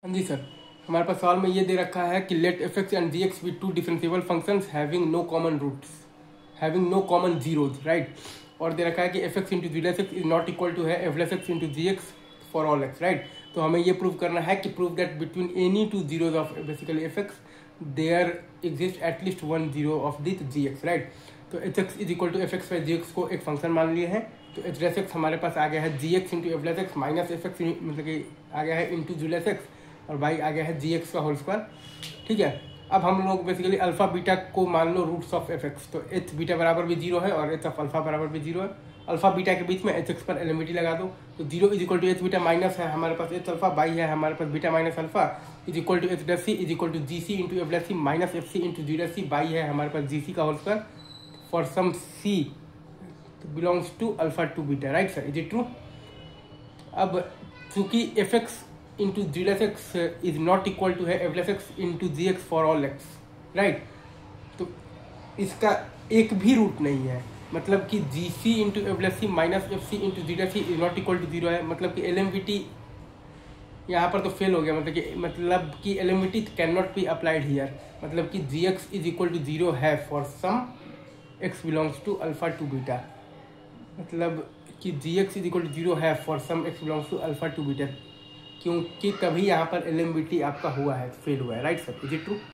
हाँ जी सर, हमारे पास सवाल में ये दे रखा है कि let f x and g x be two differentiable functions having no common roots, having no common zeros, right. और दे रखा है कि f x into g less x is not equal to है f less x into g x for all x, right. तो हमें ये prove करना है कि prove that between any two zeros of basically f x there exist at least one zero of this g x, right. तो h x is equal to f x by g x को एक function मान लिए हैं। तो H less x हमारे पास आ गया है g x into f less x minus f x मतलब कि आ गया है इंटू जी लेस एक्स और बाई आ गया है जी एक्स का होल स्क्वायर, ठीक है। अब हम लोग बेसिकली अल्फा बीटा को मान लो रूट्स ऑफ एफ एक्स, तो एच बीटा बराबर भी जीरो है और एच ऑफ अल्फा बराबर भी जीरो है। अल्फा बीटा के बीच में एच एक्स पर एलिमिटी लगा दो, तो zero is equal to h beta minus है हमारे पास एच अल्फा बाई है हमारे पास beta minus alpha is equal to h dash c is equal to g c into f dash c minus f c into g dash c by है हमारे पास g c का whole square for some c belongs to alpha to beta, right sir, is it true. अब चूंकि F x into g less x is not equal to है f less x into g x for all x, right. तो इसका एक भी root नहीं है, मतलब कि g c into f less c minus f c into g less c is not equal to zero है, मतलब कि एल एम वी टी यहाँ पर तो फेल हो गया, मतलब कि L M V T can not be applied here, मतलब कि g x is equal to zero है for some x belongs to alpha to beta, मतलब कि g x is equal to zero है for some x belongs to alpha to beta, क्योंकि कभी यहाँ पर एल एम वी टी आपका हुआ है, फेल हुआ है, right sir, is it true.